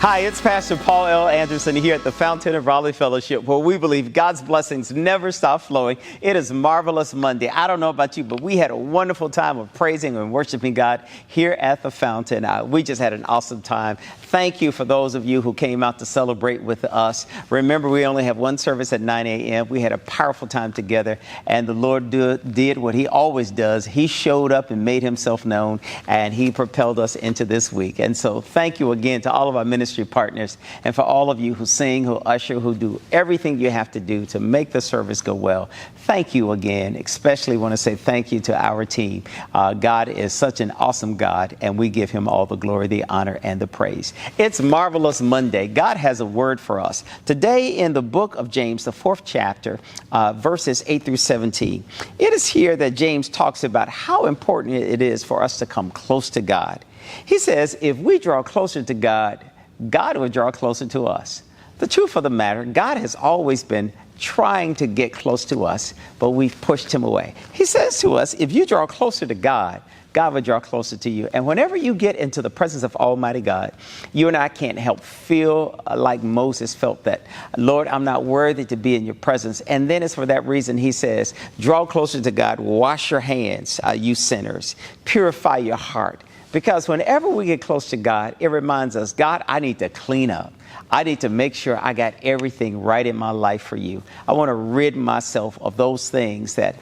Hi, it's Pastor Paul L. Anderson here at the Fountain of Raleigh Fellowship, where we believe God's blessings never stop flowing. It is Marvelous Monday. I don't know about you, but we had a wonderful time of praising and worshiping God here at the Fountain. We just had an awesome time. Thank you for those of you who came out to celebrate with us. Remember, we only have one service at 9 a.m. We had a powerful time together, and the Lord did what He always does. He showed up and made Himself known, and He propelled us into this week. And so thank you again to all of our ministry partners, and for all of you who sing, who usher, who do everything you have to do to make the service go well. Thank you again. Especially want to say thank you to our team. God is such an awesome God, and we give Him all the glory, the honor, and the praise. It's Marvelous Monday. God has a word for us. Today in the book of James, the 4th chapter, verses 8 through 17, it is here that James talks about how important it is for us to come close to God. He says, if we draw closer to God, God will draw closer to us. The truth of the matter, God has always been trying to get close to us, but we've pushed Him away. He says to us, if you draw closer to God, God will draw closer to you. And whenever you get into the presence of Almighty God, you and I can't help feel like Moses felt that, Lord, I'm not worthy to be in your presence. And then it's for that reason He says, draw closer to God, wash your hands, you sinners, purify your heart. Because whenever we get close to God, it reminds us, God, I need to clean up. I need to make sure I got everything right in my life for you. I want to rid myself of those things that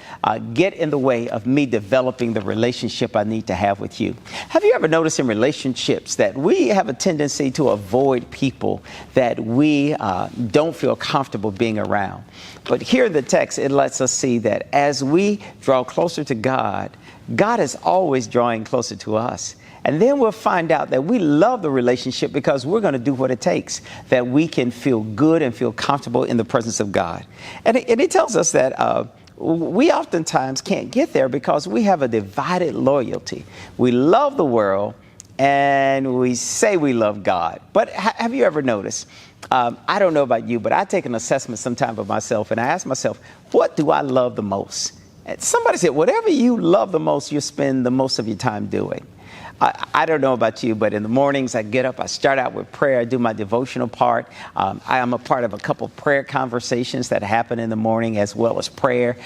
get in the way of me developing the relationship I need to have with you. Have you ever noticed in relationships that we have a tendency to avoid people that we don't feel comfortable being around? But here in the text, it lets us see that as we draw closer to God, God is always drawing closer to us. And then we'll find out that we love the relationship because we're going to do what it takes, that we can feel good and feel comfortable in the presence of God. And it tells us that we oftentimes can't get there because we have a divided loyalty. We love the world and we say we love God. But have you ever noticed? I don't know about you, but I take an assessment sometime of myself and I ask myself, what do I love the most? And somebody said, whatever you love the most, you spend the most of your time doing. I don't know about you, but in the mornings I get up, I start out with prayer, I do my devotional part. I am a part of a couple of prayer conversations that happen in the morning, as well as prayer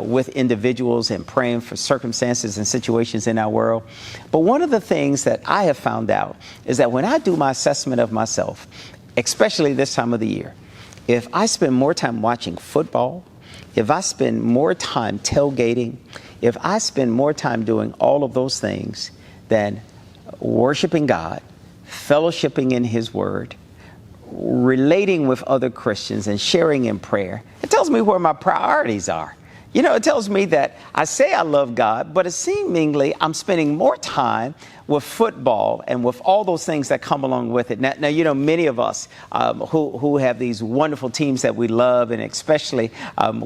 with individuals and praying for circumstances and situations in our world. But one of the things that I have found out is that when I do my assessment of myself, especially this time of the year, if I spend more time watching football, if I spend more time tailgating, if I spend more time doing all of those things than worshiping God, fellowshipping in His Word, relating with other Christians, and sharing in prayer, it tells me where my priorities are. You know, it tells me that I say I love God, but seemingly I'm spending more time with football and with all those things that come along with it. Now you know, many of us who have these wonderful teams that we love, and especially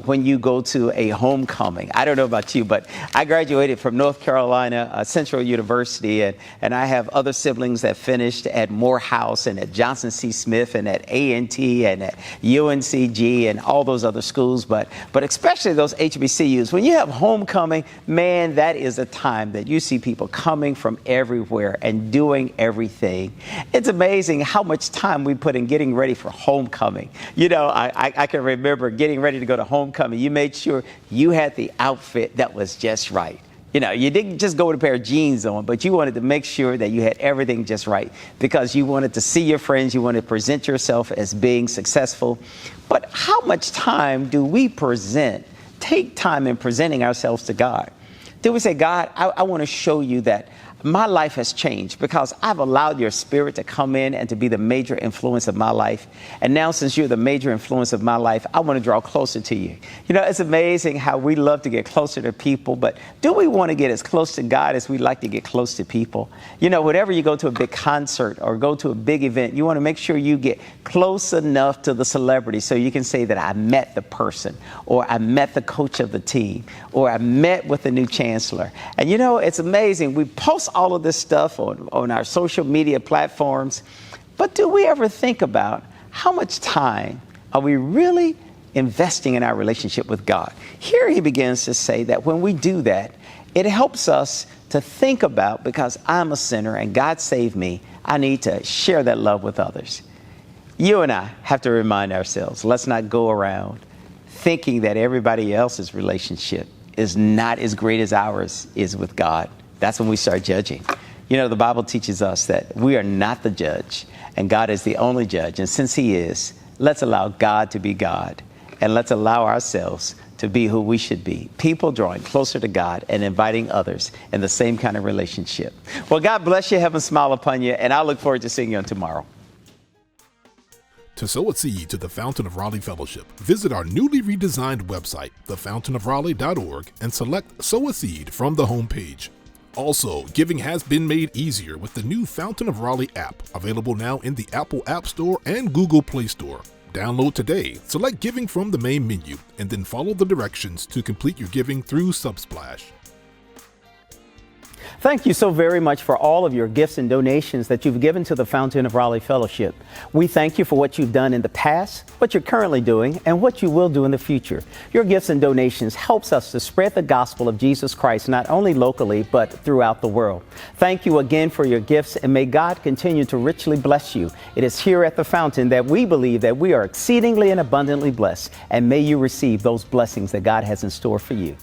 when you go to a homecoming. I don't know about you, but I graduated from North Carolina Central University, and I have other siblings that finished at Morehouse and at Johnson C. Smith and at A&T and at UNCG and all those other schools, but especially those HBCUs. When you have homecoming, man, that is a time that you see people coming from everywhere and doing everything. It's amazing how much time we put in getting ready for homecoming. You know, I can remember getting ready to go to homecoming. You made sure you had the outfit that was just right. You know, you didn't just go with a pair of jeans on, but you wanted to make sure that you had everything just right because you wanted to see your friends. You wanted to present yourself as being successful. But how much time do we take time in presenting ourselves to God? Do we say, God, I want to show you that my life has changed because I've allowed your Spirit to come in and to be the major influence of my life. And now, since you're the major influence of my life, I want to draw closer to you. You know, it's amazing how we love to get closer to people, but do we want to get as close to God as we like to get close to people? You know, whenever you go to a big concert or go to a big event, you want to make sure you get close enough to the celebrity so you can say that I met the person, or I met the coach of the team, or I met with the new chancellor. And you know, it's amazing. We post all of this stuff on our social media platforms, but do we ever think about how much time are we really investing in our relationship with God. Here he begins to say that when we do that, it helps us to think about, because I'm a sinner and God saved me, I need to share that love with others. You and I have to remind ourselves, let's not go around thinking that everybody else's relationship is not as great as ours is with God. That's when we start judging. You know, the Bible teaches us that we are not the judge and God is the only judge. And since he is, let's allow God to be God, and let's allow ourselves to be who we should be. People drawing closer to God and inviting others in the same kind of relationship. Well, God bless you. Heaven smile upon you. And I look forward to seeing you on tomorrow. To sow a seed to the Fountain of Raleigh Fellowship, visit our newly redesigned website, thefountainofraleigh.org, and select Sow a Seed from the homepage. Also, giving has been made easier with the new Fountain of Raleigh app, available now in the Apple App Store and Google Play Store. Download today, select Giving from the main menu, and then follow the directions to complete your giving through Subsplash. Thank you so very much for all of your gifts and donations that you've given to the Fountain of Raleigh Fellowship. We thank you for what you've done in the past, what you're currently doing, and what you will do in the future. Your gifts and donations helps us to spread the gospel of Jesus Christ, not only locally, but throughout the world. Thank you again for your gifts, and may God continue to richly bless you. It is here at the Fountain that we believe that we are exceedingly and abundantly blessed, and may you receive those blessings that God has in store for you.